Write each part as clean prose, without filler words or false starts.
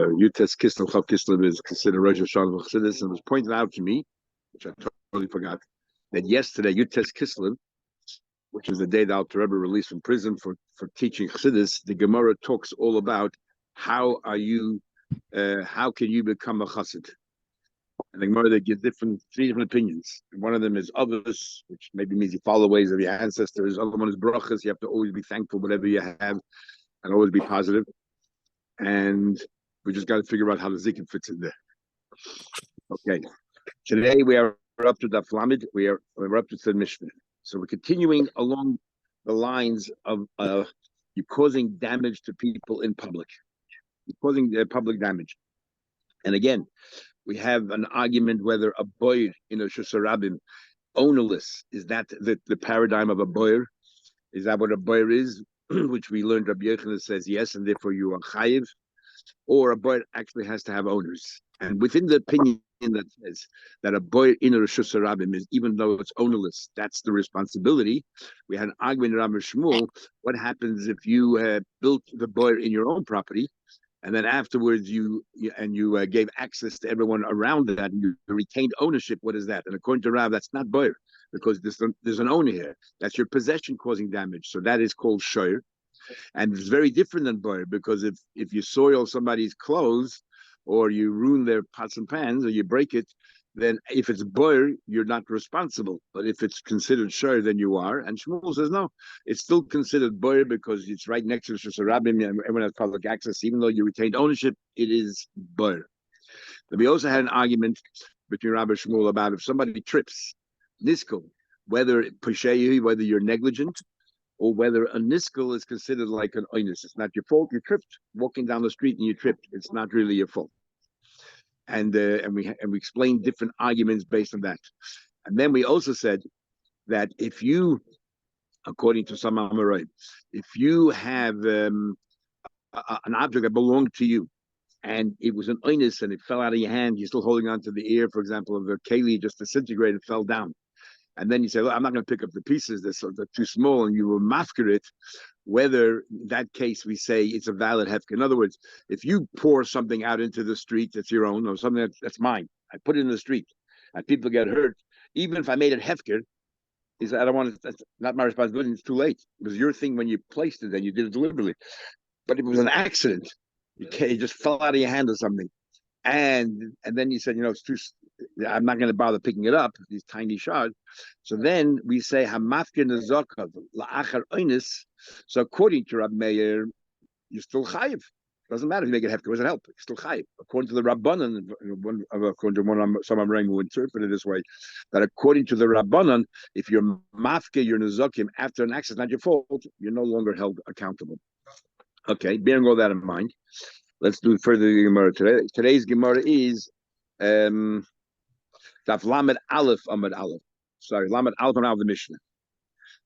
Yutes Kislev, Chav Kislev is considered Rosh Hashanah Chassidus, and it was pointed out to me, which I totally forgot, that yesterday, Yutes Kislev, which is the day the Alter Rebbe released from prison for teaching Chassidus, the Gemara talks all about how can you become a Chassid? And the Gemara, they give three different opinions. One of them is others, which maybe means you follow the ways of your ancestors. The other one is brachas. You have to always be thankful whatever you have and always be positive. And we just got to figure out how the zikr fits in there. Okay. Today we are up to Daf Lamed. We're up to the Mishnah. So we're continuing along the lines of you causing damage to people in public. You're causing public damage. And again, we have an argument whether a boyer in a shusarabim, ownerless, is that the paradigm of a boyer? Is that what a boyer is? Which we learned Rabbi Yochanan says yes, and therefore you are chayiv. Or a boyer actually has to have owners. And within the opinion that says that a boyer in a reshus harabim is, even though it's ownerless, that's the responsibility. We had an argument in Rav Shmuel. What happens if you built the boyer in your own property, and then afterwards you gave access to everyone around that, and you retained ownership? What is that? And according to Rav, that's not boyer, because there's an owner here. That's your possession causing damage. So that is called shoyer. And it's very different than boyer, because if you soil somebody's clothes, or you ruin their pots and pans, or you break it, then if it's boyer, you're not responsible. But if it's considered shoyer, then you are. And Shmuel says no, it's still considered boyer because it's right next to the Shusarabim, and everyone has public access. Even though you retained ownership, it is boyer. But we also had an argument between Rabbi Shmuel about if somebody trips, niskel, whether you're negligent, or whether a niskel is considered like an oinus. It's not your fault. You tripped walking down the street and you tripped. It's not really your fault. And we explained different arguments based on that. And then we also said that if you, according to some Amorai, if you have an object that belonged to you, and it was an oinus and it fell out of your hand, you're still holding on to the ear, for example, of a keli just disintegrated, fell down. And then you say, look, I'm not going to pick up the pieces, they're too small, and you will mafker it. Whether in that case we say it's a valid hefker. In other words, if you pour something out into the street that's your own, or something that's mine, I put it in the street, and people get hurt, even if I made it hefker, I don't want to, that's not my responsibility, it's too late. It was your thing when you placed it, and you did it deliberately. But if it was an accident, it just fell out of your hand or something, and then you said, it's too, I'm not going to bother picking it up, these tiny shards. So then we say hamafkin nezakav la'achar oinus. So according to Rab Meir, you're still chayiv. Doesn't matter if you make it hefker, it doesn't help. You're still chayiv. According to the Rabbanan, according to some Amrayim who interpret it this way, that according to the Rabbanan, if you're mafke, you're nezakim after an accident, not your fault, you're no longer held accountable. Okay, bearing all that in mind, let's do further the Gemara today. Today's Gemara is Daf Lamed Aleph Amud Aleph. Sorry, Lamed Aleph Amud Aleph, the Mishnah.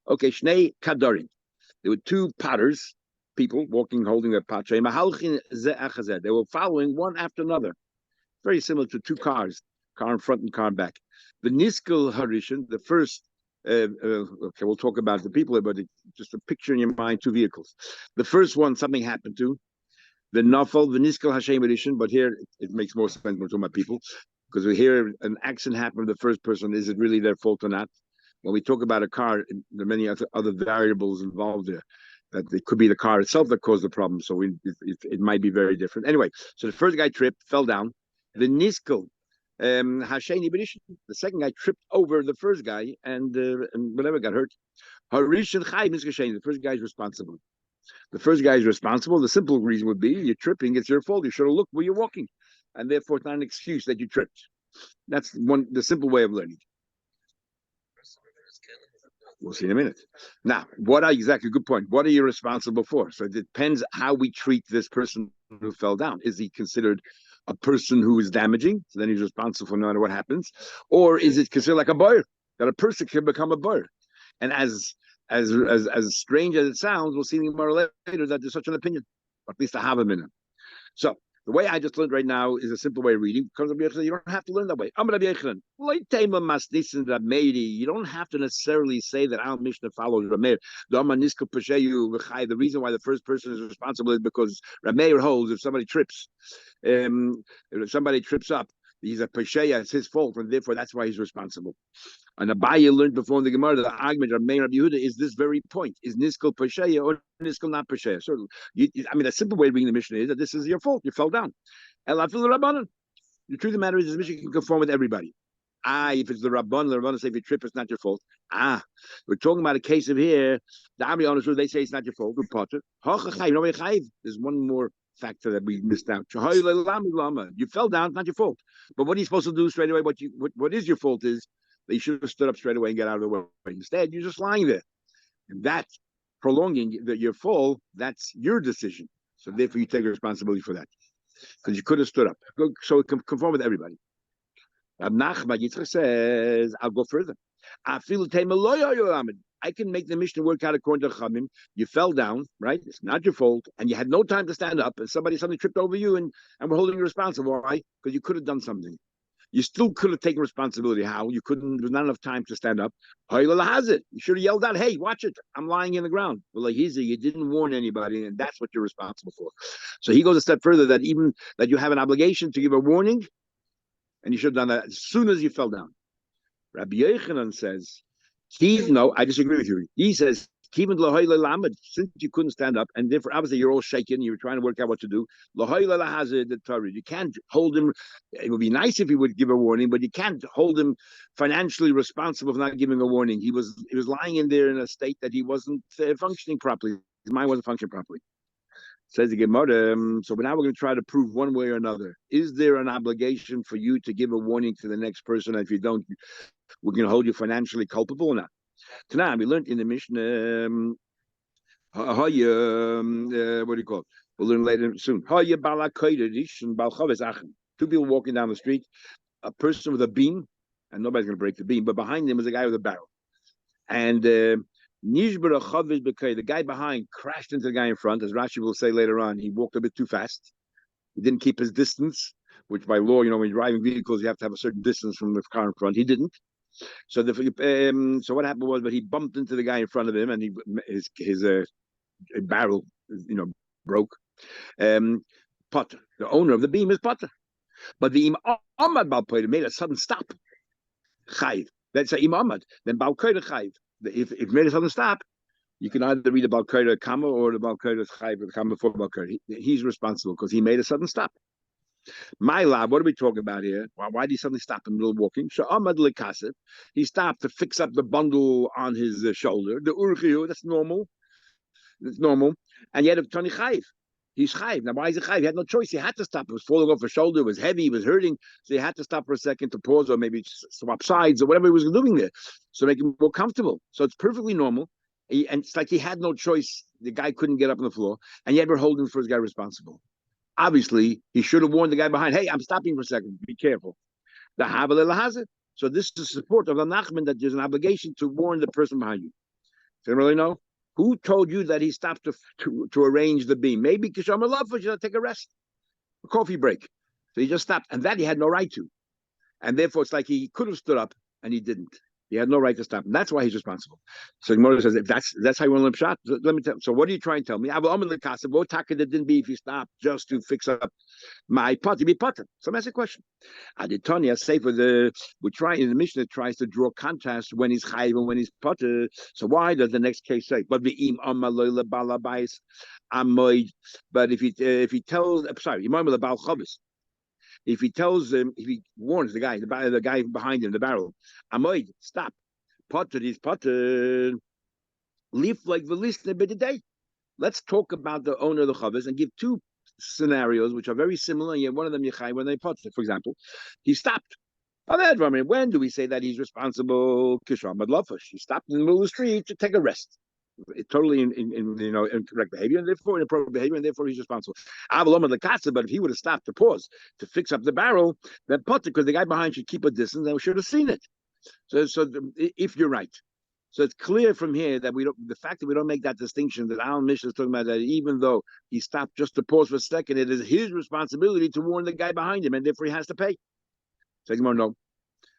Okay, Shnei Kadarim. There were two potters, people walking, holding their pot. They were following one after another. Very similar to two cars, car in front and car in back. The Niskel Harishan, the first, okay, we'll talk about the people, but just a picture in your mind, two vehicles. The first one, something happened to. The Nafal, the Niskel Hashem Edition, but here it makes more sense when we're talking about people, because we hear an accident happen with the first person. Is it really their fault or not? When we talk about a car, there are many other variables involved there. That it could be the car itself that caused the problem, so it might be very different. Anyway, so the first guy tripped, fell down. The Niskel Hashem Edition, the second guy tripped over the first guy and whatever, got hurt. Harishan Chai Miskashen, the first guy is responsible. The first guy is responsible. The simple reason would be you're tripping. It's your fault. You should have looked where you're walking. And therefore, it's not an excuse that you tripped. That's the simple way of learning. We'll see in a minute. Now, good point. What are you responsible for? So it depends how we treat this person who fell down. Is he considered a person who is damaging? So then he's responsible for no matter what happens. Or is it considered like a boyer, that a person can become a boyer? And as strange as it sounds, we'll see in the Gemara later that there's such an opinion, or at least a have a minute. So The way I just learned right now is a simple way of reading. Comes Rabbi Yochanan, you don't have to learn that way. I'm Rabbi Yochanan. You don't have to necessarily say that our Mishnah follows Rameir. The reason why the first person is responsible is because Rameir holds if somebody trips, if somebody trips up, he's a Pesheya, it's his fault, and therefore that's why he's responsible. And Abaye learned before in the Gemara, the argument of Meir Rabbi Yehuda is this very point: is Niskel Pesheya or Niskel not Pesheya? So, a simple way of reading the Mishnah is that this is your fault. You fell down. The truth of the matter is, this Mishnah can conform with everybody. If it's the Rabban say if you trip, it's not your fault. We're talking about a case of here. The Amri on they say it's not your fault. There's one more factor that we missed out. You fell down, it's not your fault. But what are you supposed to do straight away? What is your fault is that you should have stood up straight away and get out of the way. Instead, you're just lying there. And that prolonging your fall, that's your decision. So therefore, you take responsibility for that. Because you could have stood up. So it can conform with everybody. Nachman Yitzchak says, I'll go further. I can make the Mishnah work out according to Chamim. You fell down, right? It's not your fault. And you had no time to stand up. And somebody tripped over you and we're holding you responsible. Why? Because you could have done something. You still could have taken responsibility. How? You couldn't, there was not enough time to stand up. You should have yelled out, hey, watch it. I'm lying in the ground. Well, you didn't warn anybody, and that's what you're responsible for. So he goes a step further that even that you have an obligation to give a warning, and you should have done that as soon as you fell down. Rabbi Yochanan says, no, I disagree with you. He says, since you couldn't stand up, and therefore obviously you're all shaking, you're trying to work out what to do. You can't hold him. It would be nice if he would give a warning, but you can't hold him financially responsible for not giving a warning. He was lying in there in a state that he wasn't functioning properly. His mind wasn't functioning properly. Says the Gemara. So now we're going to try to prove one way or another. Is there an obligation for you to give a warning to the next person? And if you don't, we're going to hold you financially culpable or not? Tonight we learned in the Mishnah. What do you call it? We'll learn later soon. Two people walking down the street, a person with a beam, and nobody's going to break the beam, but behind him was a guy with a barrel. And the guy behind crashed into the guy in front. As Rashi will say later on, he walked a bit too fast. He didn't keep his distance, which by law, when you're driving vehicles, you have to have a certain distance from the car in front. He didn't. So so what happened was, but he bumped into the guy in front of him, and his barrel, broke. Potter, the owner of the beam, is Potter, but the Imam Balkoida made a sudden stop. Chayiv. Let's say Imam Ahmad, then Balkoida Chayiv. If made a sudden stop, you can either read the Balkoida Kama or the Balkoida Chayiv, the Kama before Balkoida. He's responsible because he made a sudden stop. My lab, what are we talking about here? Why did he suddenly stop in the middle of walking? He stopped to fix up the bundle on his shoulder. The urchiyu, that's normal. It's normal. And yet, if Tony Chayiv, he's Chayiv. Now, why is he Chayiv? He had no choice. He had to stop. It was falling off his shoulder. It was heavy. It was hurting. So he had to stop for a second to pause or maybe swap sides or whatever he was doing there. So make him more comfortable. So it's perfectly normal. And it's like he had no choice. The guy couldn't get up on the floor. And yet we're holding the first guy responsible. Obviously, he should have warned the guy behind, hey, I'm stopping for a second. Be careful. The Havel Hazard. So this is support of the Nachman that there's an obligation to warn the person behind you. Does anyone really know? Who told you that he stopped to arrange the beam? Maybe Kisham Allah should take a rest, a coffee break. So he just stopped. And that he had no right to. And therefore, it's like he could have stood up and he didn't. He had no right to stop. And that's why he's responsible. So Gemara says, if that's how you want to limp shot, let me tell. So what are you trying to tell me? What taka that didn't be if you stopped just to fix up my potter, be potter. So that's a question. Aditanya say we're trying in the Mishnah tries to draw contrast when he's chayiv and when he's potter. So why does the next case say? But if he tells, sorry, if he tells him, if he warns the guy behind him, the barrel, Amoid, stop. Potter is Potter. Leaf like the listener bit today. Let's talk about the owner of the chavis and give two scenarios which are very similar. And yet one of them Yechai when they Potter. For example, he stopped. When do we say that he's responsible? Kishram Madlafish. He stopped in the middle of the street to take a rest. It's totally incorrect behavior and therefore inappropriate behavior and therefore he's responsible. But if he would have stopped to pause to fix up the barrel, then Potter, because the guy behind should keep a distance and we should have seen it. So if you're right, So it's clear from here that the fact that we don't make that distinction, that Al Mishnah is talking about, that even though he stopped just to pause for a second, it is his responsibility to warn the guy behind him, and therefore he has to pay. So no.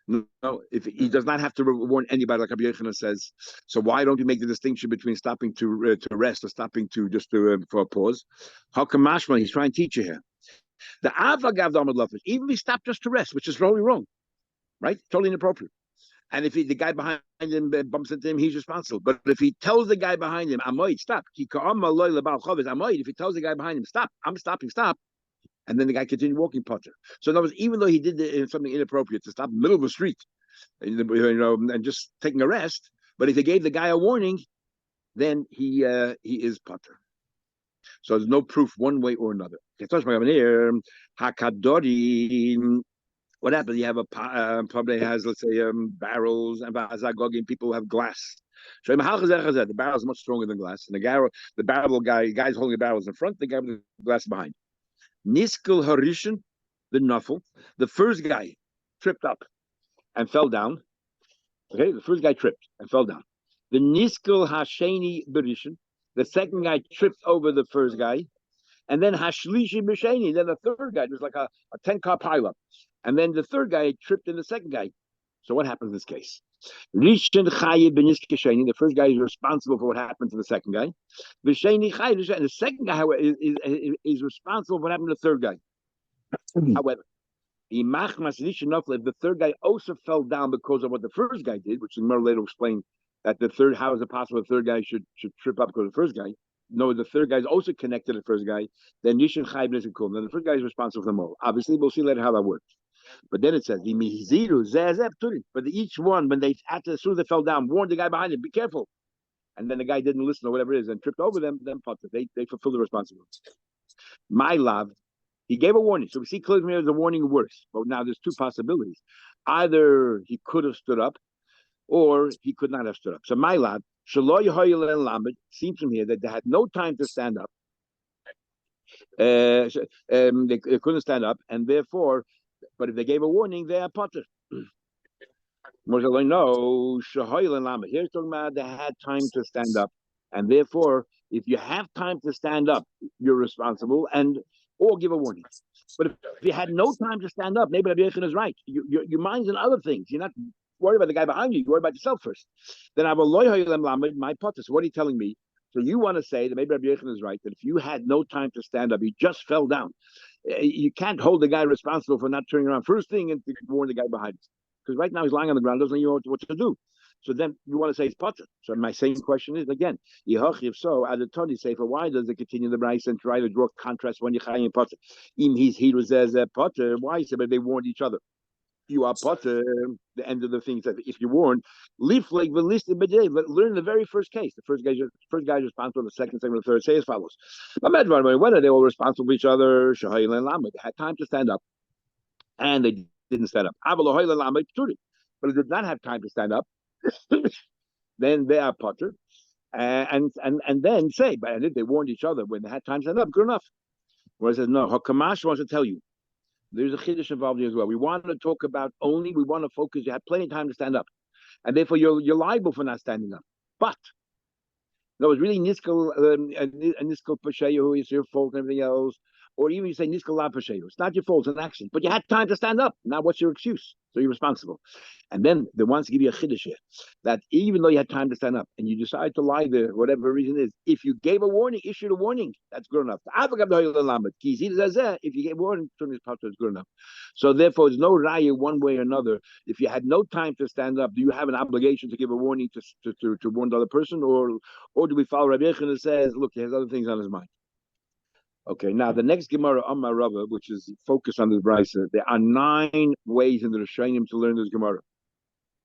No, if he does not have to warn anybody, like Rabbi Yochanan says, so why don't you make the distinction between stopping to rest or stopping to just for a pause? How come Mashma? He's trying to teach you here. The Avagav Damad Lafis, even if he stopped just to rest, which is totally wrong, right? Totally inappropriate. And if the guy behind him bumps into him, he's responsible. But if he tells the guy behind him, Amoid, stop. If he tells the guy behind him, stop, I'm stopping, stop. And then the guy continued walking, Potter. So in other words, even though he did something inappropriate to stop in the middle of the street, and just taking a rest, but if he gave the guy a warning, then he is Potter. So there's no proof one way or another. Hakadori. What happens? You have a probably has, let's say, barrels and people who have glass. The barrel is much stronger than glass, and the guy's holding the barrels in front, the guy with the glass behind. Niskil Harishan, the Nuffle, the first guy tripped up and fell down. Okay, the first guy tripped and fell down. The Niskil Hasheni Berishan, the second guy tripped over the first guy. And then Hashlishi Bisheni, then the third guy, there's like a 10-car pileup. And then the third guy tripped in the second guy. So what happens in this case? The first guy is responsible for what happened to the second guy. And the second guy is responsible for what happened to the third guy. However, if the third guy also fell down because of what the first guy did, which Gemara later explained that how is it possible the third guy should trip up because of the first guy? No, the third guy is also connected to the first guy. Then Nishan Chayv Nishan Kum. Then the first guy is responsible for them all. Obviously, we'll see later how that works. But then it says, but each one, when they as soon as they fell down, warned the guy behind him, be careful. And then the guy didn't listen or whatever it is and tripped over them, then they fulfill the responsibility. My love, he gave a warning. So we see clearly there's a warning worse. But now there's two possibilities. Either he could have stood up or he could not have stood up. So my lad, seems from here that they had no time to stand up. They couldn't stand up, and therefore, but if they gave a warning, they are potter. No, here's talking about they had time to stand up, and therefore, if you have time to stand up, you're responsible, or give a warning. But if you had no time to stand up, maybe Rabbi Yochanan is right. Your mind's in other things. You're not worry about the guy behind you. You worry about yourself first. Then I will my potter. So what are you telling me? So you want to say that maybe Rabbi Yochanan is right, that if you had no time to stand up, you just fell down. You can't hold the guy responsible for not turning around first thing and to warn the guy behind us. Because right now he's lying on the ground, doesn't know what to do. So then you want to say it's potter. So my same question is, again, if so, as a Tony say, for why does it continue the Bryce and try to draw contrast when you're chayim potter? He was as a potter. Why? So but they warned each other. You are potter. The end of the thing says, if you warn, leaf like the list of but learn the very first case. The first guy's responsible. The second, the third say as follows. When are they all responsible for each other? They had time to stand up, and they didn't stand up. But they did not have time to stand up. Then they are potter, and then say, but if they warned each other when they had time to stand up, good enough. Whereas no, Hakamash wants to tell you. There's a chiddush involved here as well. We want to talk about we want to focus. You had plenty of time to stand up, and therefore you're liable for not standing up. But no, it's really niskal pasheyu who is your fault and everything else, or even you say niskal la pasheyu. It's not your fault; it's an accident. But you had time to stand up. Now, what's your excuse? So you're responsible. And then they wants to give you a chiddush here that even though you had time to stand up and you decide to lie there, whatever reason is, if you gave a warning, issued a warning, that's good enough. If you gave a warning, it's good enough. So therefore, there's no raya one way or another. If you had no time to stand up, do you have an obligation to give a warning to warn the other person, or do we follow Rabbi Yochanan that says, look, he has other things on his mind? Okay, now the next Gemara on my Rava, which is focused on this brisa, there are 9 ways in the Rishonim to learn this Gemara.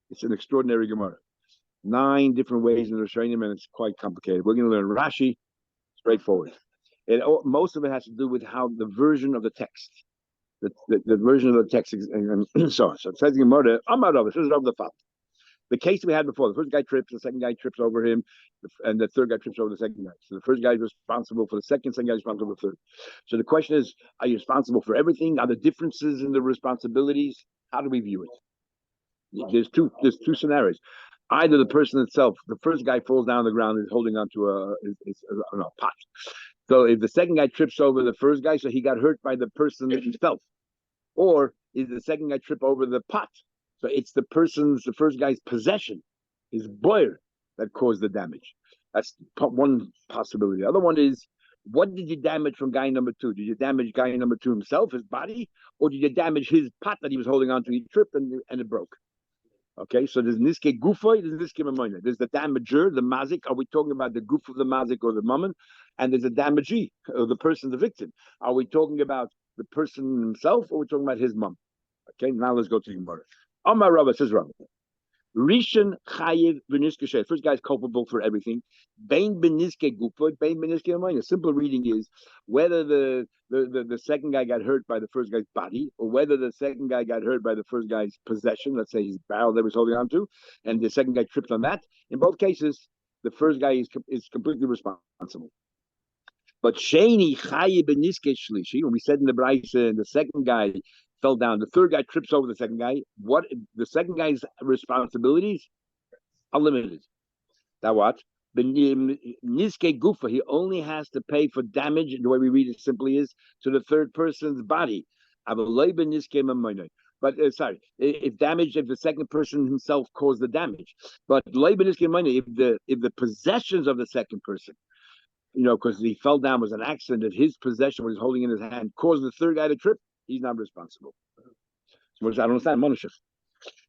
It's an extraordinary Gemara. 9 different ways in the Rishonim, and it's quite complicated. We're going to learn Rashi, straightforward. Most of it has to do with how the version of the text, the version of the text, and so on. So it says Gemara, Amar Rava, this is Rava the Father. The case we had before, the first guy trips, the second guy trips over him, and the third guy trips over the second guy. So the first guy is responsible for the second guy is responsible for the third. So the question is, are you responsible for everything? Are there differences in the responsibilities? How do we view it? There's two scenarios. Either the person itself, the first guy falls down on the ground, is holding onto a pot. So if the second guy trips over the first guy, so he got hurt by the person himself, or is the second guy trip over the pot? So it's the first guy's possession, his boyer, that caused the damage. That's one possibility. The other one is, what did you damage from guy number two? Did you damage guy number two himself, his body, or did you damage his pot that he was holding on to? He tripped and it broke. Okay, so there's niske gufa, there's niske mamoina. There's the damager, the mazik. Are we talking about the goof of the mazik or the mammon? And there's a damagee, or the person, the victim. Are we talking about the person himself, or are we talking about his mom? Okay, now let's go to Gemara. Amar Rava says Rava. Rishon chayiv b'niske sheh. First guy is culpable for everything. Bein b'niske gufa, bein b'niske mamoina. Simple reading is whether the second guy got hurt by the first guy's body, or whether the second guy got hurt by the first guy's possession, let's say his barrel that he was holding on to, and the second guy tripped on that. In both cases, the first guy is completely responsible. But Sheni Chayi Beniske Shlishi, when we said in the Braisa, the second guy fell down, the third guy trips over the second guy. What the second guy's responsibilities are limited. That what? Niske Gufa, he only has to pay for damage, the way we read it simply is, to the third person's body. But sorry, if the second person himself caused the damage. But if the possessions of the second person, because he fell down was an accident, that his possession, what he's holding in his hand, caused the third guy to trip, he's not responsible. So I don't understand, Monashif.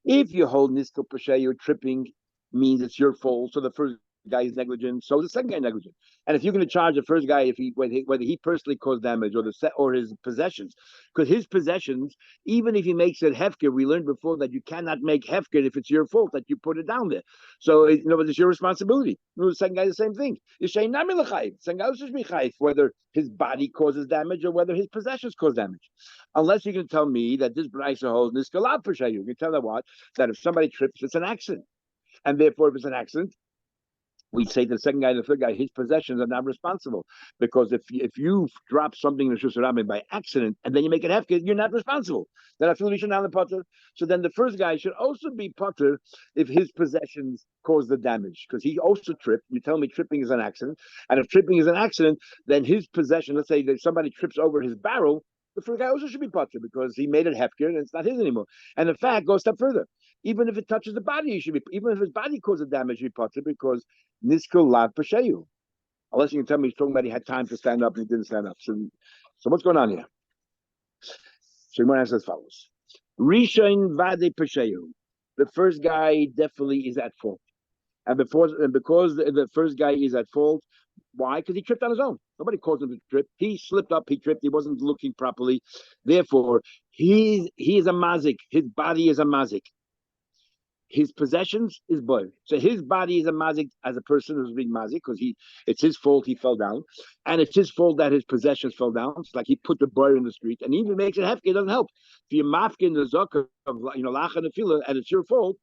If you hold Nisko Pashayu, tripping means it's your fault, so the first guy is negligent, so the second guy is negligent. And if you're going to charge the first guy, whether he personally caused damage or his possessions, because his possessions, even if he makes it hefker, we learned before that you cannot make hefker if it's your fault that you put it down there. So it's your responsibility. The second guy, the same thing. Whether his body causes damage or whether his possessions cause damage. Unless you can tell me that this brayso holds niskalab for shayu. You can tell that if somebody trips, it's an accident. And therefore, if it's an accident, we say to the second guy and the third guy, his possessions are not responsible. Because if you drop something in the Shus Rabbi by accident and then you make it hefker, you're not responsible. Then I feel we should not potter. So then the first guy should also be potter if his possessions cause the damage. Because he also tripped. You tell me tripping is an accident. And if tripping is an accident, then his possession, let's say that somebody trips over his barrel, the first guy also should be potter because he made it hefker and it's not his anymore. And in fact, go a step further. Even if it touches the body, he should be. Even if his body causes damage, he potter because niskul lav pashayu. Unless you can tell me he's talking about he had time to stand up and he didn't stand up. So what's going on here? So Gemara answers as follows: Rishon vade pashayu. The first guy definitely is at fault, and because the first guy is at fault, why? Because he tripped on his own. Nobody caused him to trip. He slipped up. He tripped. He wasn't looking properly. Therefore, he is a mazik. His body is a mazik. His possessions is boy. So his body is a mazik as a person who's being mazik because it's his fault he fell down, and it's his fault that his possessions fell down. It's like he put the boy in the street, and he even makes it hefke. It doesn't help. If you mafkin the zakah of lach and tefillah, and it's your fault,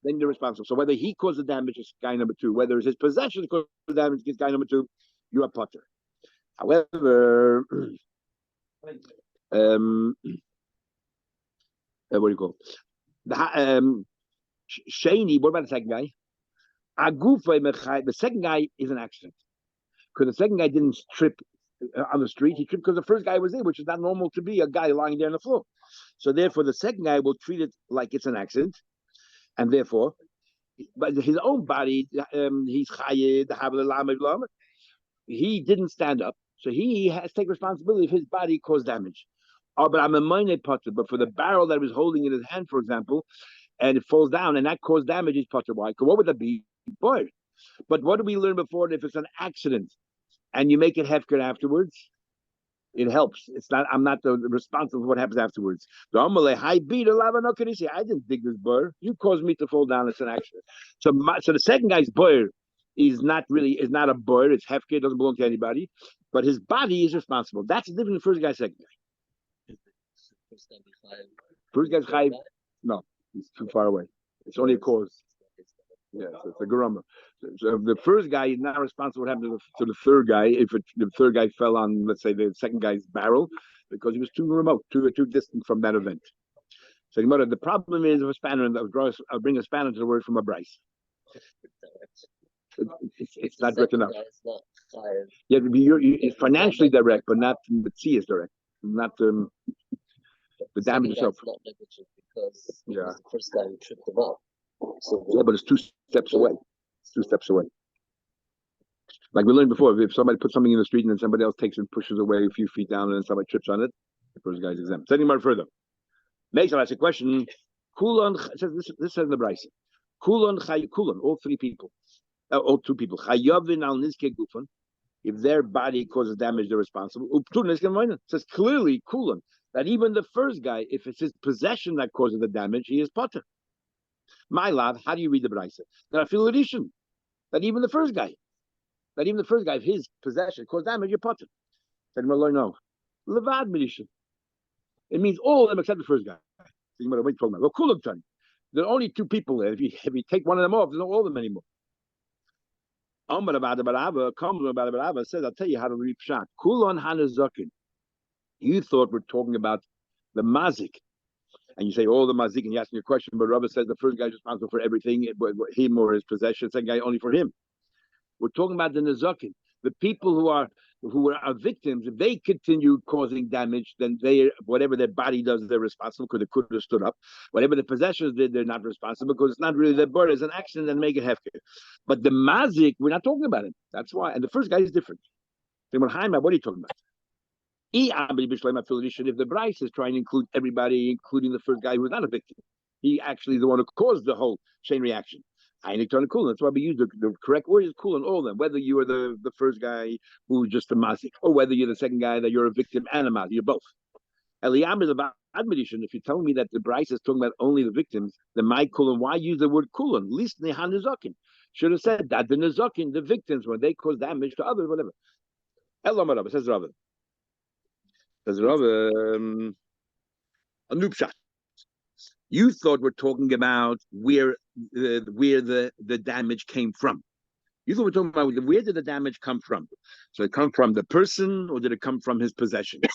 then you're responsible. So whether he caused the damage is guy number two, whether it's his possessions caused the damage is guy number two, you are potter. However, what do you call it? Shani, what about the second guy? The second guy is an accident because the second guy didn't trip on the street. He tripped because the first guy was there, which is not normal to be a guy lying there on the floor. So therefore, the second guy will treat it like it's an accident, and therefore, but his own body, he's chayyid. He didn't stand up, so he has to take responsibility if his body caused damage. Oh, but I'm a minor potter. But for the barrel that he was holding in his hand, for example, and it falls down, and that caused damage, he's potter. Why? What would that be? Boy. But what did we learn before? If it's an accident and you make it hefker afterwards, it helps. It's not. I'm not responsible for what happens afterwards. I didn't dig this burr. You caused me to fall down. It's an accident. So the second guy's burr is not a burr. It's hefker. It doesn't belong to anybody. But his body is responsible. That's the difference. First guy, second guy. First guy's chayiv. No, he's too far away. It's only a cause. Yeah, so it's a garama. So the first guy is not responsible for what happened to the third guy if the third guy fell on, let's say, the second guy's barrel because he was too remote, too distant from that event. So the problem is a spanner, and I'll bring a spanner to the word from a Bryce. It's not direct enough. Yeah, it's financially direct, but not the C is direct, not the damage itself. Not negligent because he was the first guy who tripped him up. So yeah, but it's 2 steps away. It's 2 steps away. Like we learned before, if somebody puts something in the street and then somebody else takes it and pushes away a few feet down and then somebody trips on it, the first guy's exempt. Sending more further. Next, I ask a question. Kulon says this says in the Bryce. Kulon, all 3 people, all 2 people. Chayavin al niske gufan. If their body causes damage, they're responsible. It says clearly, kulon, that even the first guy, if it's his possession that causes the damage, he is potter. My love, how do you read the Bryce? That I feel addition. That even the first guy, if his possession caused damage, you're potter. Said no. Levad medishin. It means all of them except the first guy. What are we talking about? Well, there are only 2 people there. If you take one of them off, there's not all of them anymore. Says, I'll tell you how to read Pshat. Kulon Hanazakin. You thought we're talking about the Mazik. And you say, all the Mazik, and you ask me a question, but Rabbi says the first guy is responsible for everything, him or his possession, the second guy only for him. We're talking about the Nazakin. The people who are victims, if they continue causing damage, then whatever their body does, they're responsible because they could have stood up. Whatever the possessions did, they're not responsible because it's not really their bird. It's an accident and make it hefker. But the mazik, we're not talking about it. That's why. And the first guy is different. What are you talking about? If the Bryce is trying to include everybody, including the first guy who was not a victim, he actually is the one who caused the whole chain reaction. That's why we use the correct word is cool on all of them, whether you are the first guy who's just a mazik, or whether you're the second guy that you're a victim and a mazik, you're both. Eliyam is about admonition. If you're telling me that the Bryce is talking about only the victims, then my kulan, why use the word kulan? At least nehan nizakin should have said that the nizakin, the victims, when they cause damage to others, whatever. Elam says Rabbi. Says Rabbi, a nupshat. You thought we're talking about where the damage came from. You thought we're talking about where did the damage come from? So it come from the person, or did it come from his possessions?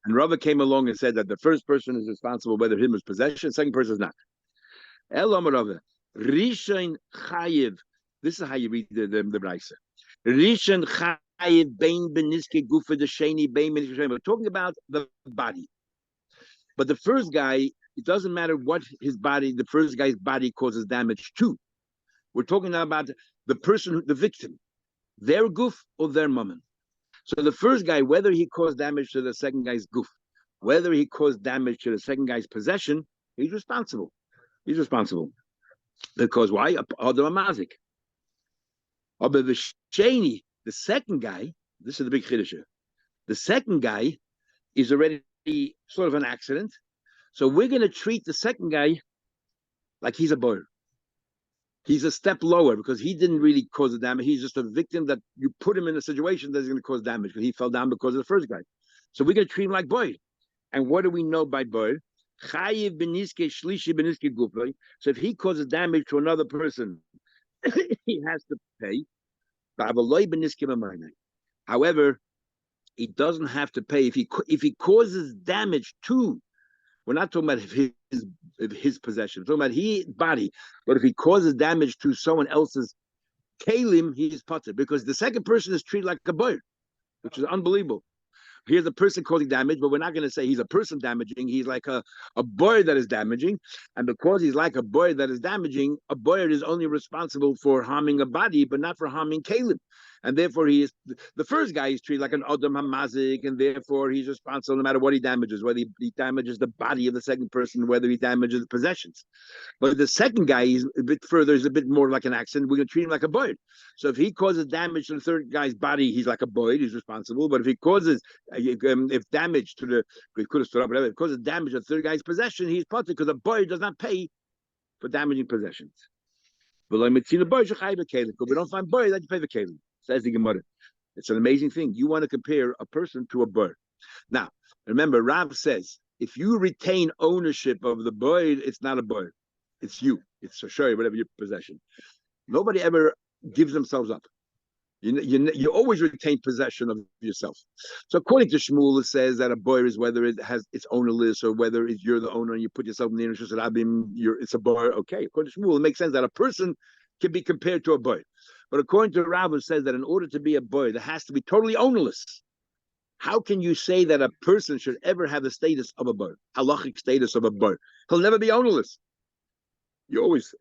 And Rava came along and said that the first person is responsible whether him is possession, the second person is not. Elam Rava, Rishon Chayiv. This is how you read the Braisa. Rishon Chayiv bein beniske gufa desheni bein beniske sheni. We're talking about the body, but the first guy. It doesn't matter what his body, the first guy's body causes damage to. We're talking now about the person, the victim, their goof or their mammon. So the first guy, whether he caused damage to the second guy's goof, whether he caused damage to the second guy's possession, he's responsible. He's responsible. Because why? Adam Amazik. But the Shani, the second guy, this is the big chiddush. The second guy is already sort of an accident. So we're going to treat the second guy like he's a boy. He's a step lower because he didn't really cause the damage. He's just a victim that you put him in a situation that's going to cause damage because he fell down because of the first guy. So we're going to treat him like boy. And what do we know by boy? So if he causes damage to another person, he has to pay. However, he doesn't have to pay if he causes damage to. We're not talking about his possession. We're talking about his body. But if he causes damage to someone else's kalim, he's potter. Because the second person is treated like a bird, which is unbelievable. Here's a person causing damage, but we're not going to say he's a person damaging. He's like a bird that is damaging. And because he's like a bird that is damaging, a bird is only responsible for harming a body, but not for harming kalim. And therefore, he is the first guy is treated like an Adam Hamazik, and therefore he's responsible no matter what he damages, whether he damages the body of the second person, whether he damages the possessions. But the second guy is a bit further, is a bit more like an accident. We're going to treat him like a bird. So if he causes damage to the third guy's body, he's like a bird, he's responsible. But if he causes, if damage to the, he could have stood up, whatever, if causes damage to the third guy's possession, he's potter because a bird does not pay for damaging possessions. But we don't find bird that you pay the kalim. Says the Gemara. It's an amazing thing. You want to compare a person to a bird. Now, remember, Rav says, if you retain ownership of the bird, it's not a bird. It's you. It's a shari, whatever your possession. Nobody ever gives themselves up. You always retain possession of yourself. So according to Shmuel, it says that a bird is whether it has its ownerless or whether you're the owner and you put yourself in the interest of Abim, it's a bird. Okay, according to Shmuel, it makes sense that a person can be compared to a boy. But according to Rav, it says that in order to be a boy, there has to be totally ownerless. How can you say that a person should ever have the status of a boy, halachic status of a boy? He'll never be ownerless. You always,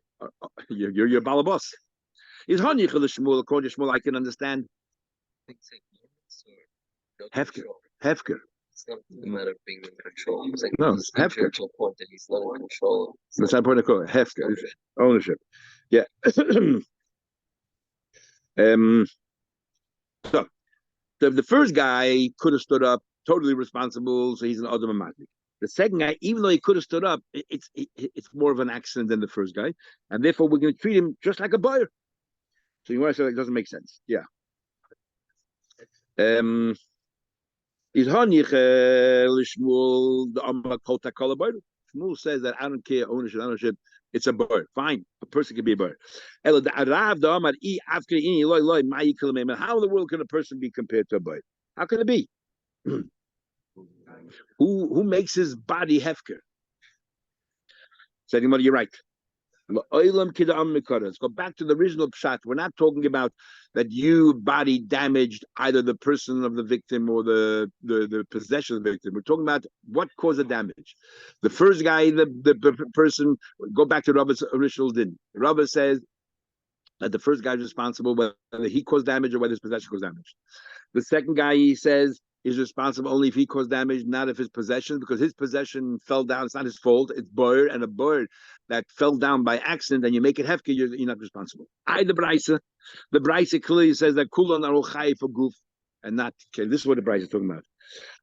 you're balabas. Is hanichel Shmuel? According to Shmuel, I can understand. Hefker. Hefker. It's not a matter of being in control. It's like no, it's hefker. To a point that he's not in control. That's not point of call. Hefker. Ownership. Yeah. So the first guy could have stood up, totally responsible, so he's an Adam Amatik. The second guy, even though he could have stood up, it's more of an accident than the first guy, and therefore we're going to treat him just like a buyer. So you want to say that doesn't make sense? Yeah. Is Hanich Lishmul the Amak Kota Kala Buyer? Shmuel says that I don't care ownership. It's a bird. Fine, a person can be a bird. How in the world can a person be compared to a bird? How can it be? Who makes his body hefker? Said you're right. Let's go back to the original pshat. We're not talking about that you body damaged either the person of the victim or the possession of the victim. We're talking about what caused the damage. The first guy, the person, go back to Rabbi's original din. Rabbi says that the first guy is responsible whether he caused damage or whether his possession caused damage. The second guy, he says, is responsible only if he caused damage, not if his possession, because his possession fell down. It's not his fault. It's bird, and a bird that fell down by accident, and you make it hefker, you're not responsible. The Braisa clearly says that kulon are chai for goof, and not. Okay, this is what the Braisa is talking about.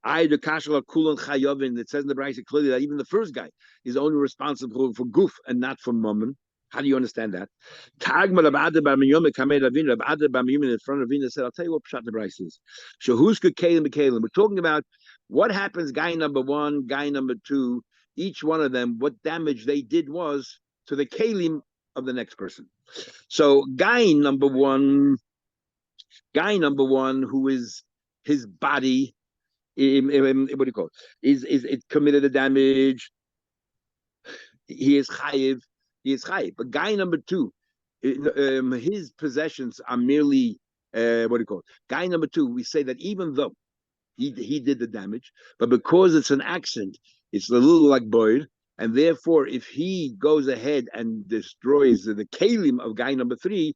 The kashal kulon chayovin. It says in the Braisa clearly that even the first guy is only responsible for goof and not for mammon. How do you understand that? Tagma Abada Bamiyum Kamed Avina Abada Bamiyum in front of Avina said, I'll tell you what Pshat the Bryce is. Shahuska Kalim Bekalim. We're talking about what happens, guy number one, guy number two, each one of them, what damage they did was to the Kalim of the next person. So guy number one, who is his body, what do you call it? Is it committed a damage? He is chayiv. He is chayiv. But guy number two, his possessions are merely what do you call it? Guy number two, we say that even though he did the damage, but because it's an accident, it's a little like Boyd, and therefore, if he goes ahead and destroys the kalim of guy number three,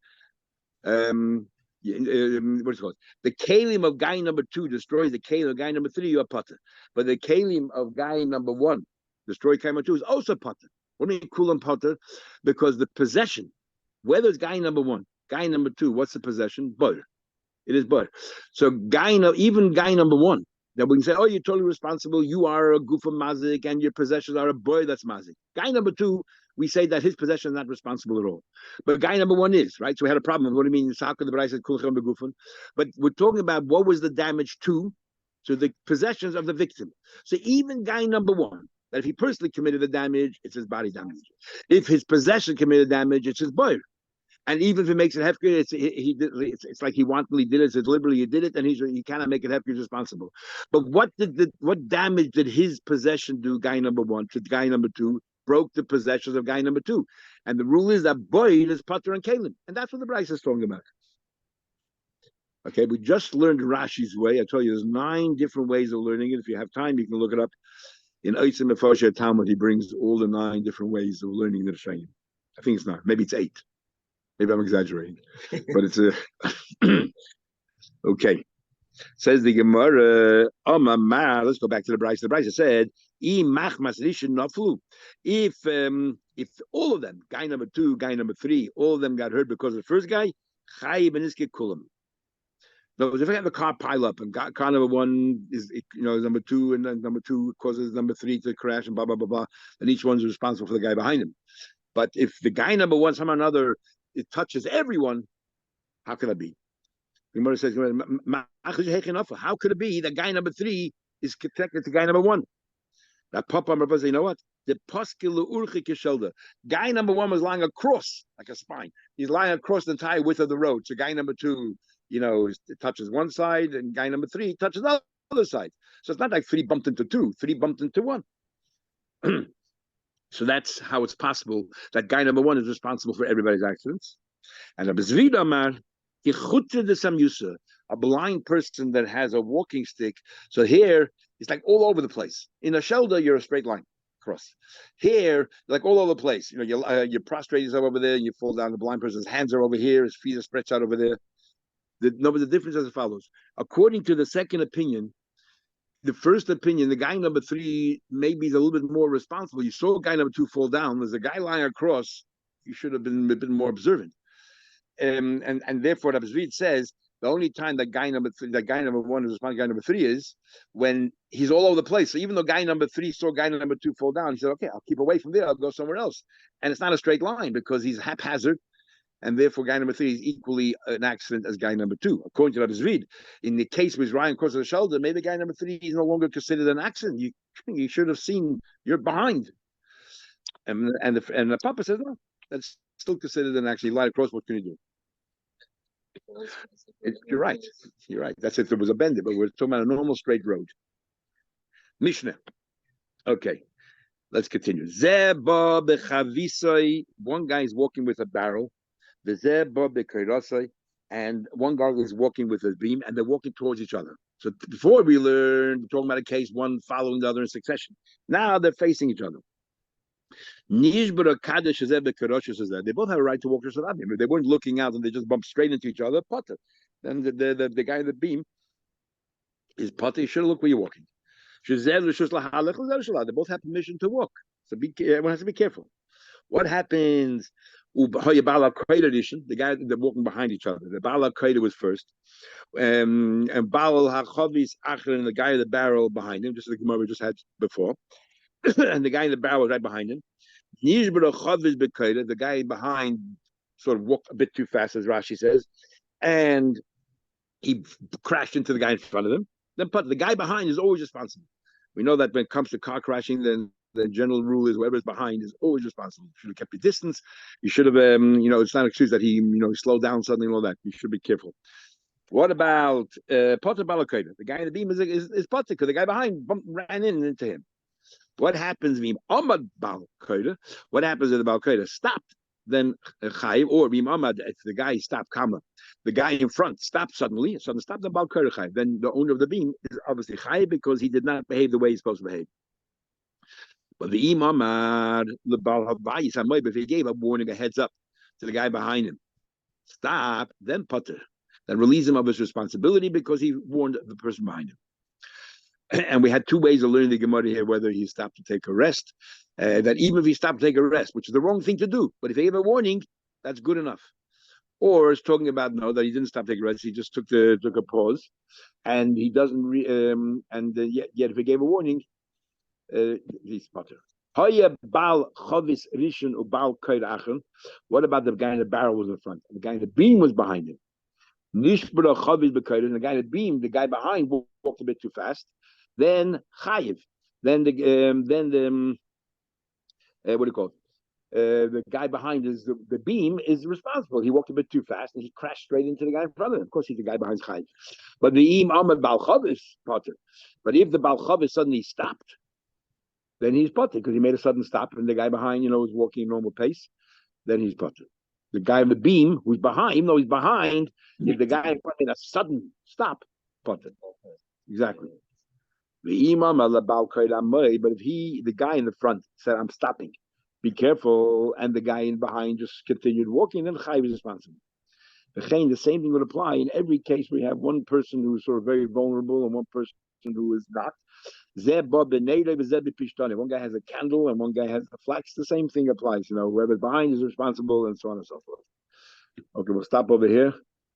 what is it called? The kalim of guy number two destroys the kalim of guy number three, you're potter. But the kalim of guy number one, destroy kalim number two, is also potter. What do you mean kulam potter? Because the possession, whether it's guy number one, guy number two, what's the possession? Bud. It is bud. So even guy number one, that we can say, oh, you're totally responsible. You are a goof of mazik, and your possessions are a boy that's mazik. Guy number two, we say that his possession is not responsible at all. But guy number one is, right? So we had a problem. What do you mean? So how could the B'rai said kulchem begufan? But we're talking about what was the damage to the possessions of the victim. So even guy number one, that if he personally committed the damage, it's his body damage. If his possession committed damage, it's his boy. And even if it makes it hefker, it's like he wantonly did it, it's deliberately he did it, and he cannot make it hefker, he's responsible. But what damage did his possession do, guy number one, to guy number two, broke the possessions of guy number two. And the rule is that Boyd is Pater and Kalim. And that's what the Bryce is talking about. Okay, we just learned Rashi's way. I told you there's 9 different ways of learning it. If you have time, you can look it up. In Eitzim Mefoshe Talmud, he brings all the 9 different ways of learning the Rishayim. I think it's 9. Maybe it's 8. Maybe I'm exaggerating. But it's okay. Says the Gemara, let's go back to the Bryce. The Bryce said, if all of them, guy number 2, guy number 3, all of them got hurt because of the first guy, no, if I have a car pile up and car number 1 is number 2, and then number 2 causes number 3 to crash and blah blah blah blah, then each one's responsible for the guy behind him. But if the guy number 1 somehow or another it touches everyone, how can that be? The Gemara says, how could it be that guy number 3 is connected to guy number 1? That Papa says, you know what? The guy number 1 was lying across like a spine. He's lying across the entire width of the road. So guy number 2, it touches one side, and guy number 3 touches the other side. So it's not like 3 bumped into 2, 3 bumped into 1. So that's how it's possible that guy number 1 is responsible for everybody's accidents. And a Bezvid Amar, a blind person that has a walking stick. So here, it's like all over the place. In a shelter, you're a straight line across. Here, like all over the place. You know, you prostrate yourself over there and you fall down. The blind person's hands are over here, his feet are stretched out over there. The difference is as follows. According to the second opinion, the first opinion, the guy number 3 maybe is a little bit more responsible. You saw guy number 2 fall down. There's a guy lying across. You should have been a bit more observant. And therefore, the Abzvid says the only time that guy number 1 is responsible, guy number 3 is when he's all over the place. So even though guy number 3 saw guy number 2 fall down, he said, "Okay, I'll keep away from there. I'll go somewhere else." And it's not a straight line because he's haphazard. And therefore, guy number 3 is equally an accident as guy number 2. According to Rabbi Zvid, in the case with Ryan across the shoulder, maybe guy number 3 is no longer considered an accident. You should have seen you're behind. And the Papa says, no, that's still considered an accident. You lied across, what can you do? You're right. You're right. That's if there was a bend, but we're talking about a normal straight road. Mishnah. Okay, let's continue. One guy is walking with a barrel. And one guy is walking with his beam, and they're walking towards each other. So before we learned, talking about a case, one following the other in succession. Now they're facing each other. They both have a right to walk. If they weren't looking out and they just bumped straight into each other, potter. Then the guy in the beam is potter. You should look where you're walking. They both have permission to walk. So everyone has to be careful. What happens? The guy they're walking behind each other. The Bala Kaida was first, and Baal HaChavis Achron, and the guy in the barrel behind him, just like the Gemara we just had before, and the guy in the barrel was right behind him. The guy behind sort of walked a bit too fast, as Rashi says, and he crashed into the guy in front of him. Then, the guy behind is always responsible. We know that when it comes to car crashing, then the general rule is whoever's behind is always responsible. You should have kept your distance. You should have, it's not an excuse that he slowed down suddenly and all that. You should be careful. What about Potter Balakeda? The guy in the beam is Potter because the guy behind ran into him. What happens if Ahmad Balakeda? What happens if the Balakeda stopped? Then Chayiv, or Bim Ahmad, if the guy stopped Kama, the guy in front stopped suddenly stopped the Balakeda Chayiv. Then the owner of the beam is obviously Chayiv because he did not behave the way he's supposed to behave. But the Imam, if he gave a warning, a heads up to the guy behind him, stop, then putter, then release him of his responsibility because he warned the person behind him. And we had 2 ways of learning the Gemara here, whether he stopped to take a rest, that even if he stopped to take a rest, which is the wrong thing to do, but if he gave a warning, that's good enough. Or it's talking about that he didn't stop taking a rest, he just took a pause, and he doesn't. Yet if he gave a warning, he's potter. What about the guy in the barrel was in front? The guy in the beam was behind him. And the guy in the beam, the guy behind walked a bit too fast. Then chayiv. Then what do you call it? The guy behind the beam is responsible. He walked a bit too fast and he crashed straight into the guy in front of him. Of course, he's the guy behind chayiv. But the im amad bal chavis potter. But if the bal chavis suddenly stopped, then he's potter because he made a sudden stop and the guy behind, was walking at normal pace. Then he's potter. The guy on the beam who's behind, even though he's behind, if the guy in front made a sudden stop, potter. Exactly. The imam but if the guy in the front said, "I'm stopping, be careful," and the guy in behind just continued walking, then Chayiv is responsible. The same thing would apply in every case where you have one person who's sort of very vulnerable and one person who is not. One guy has a candle and one guy has a flax. The same thing applies. Whoever's behind is responsible, and so on and so forth. Okay, we'll stop over here.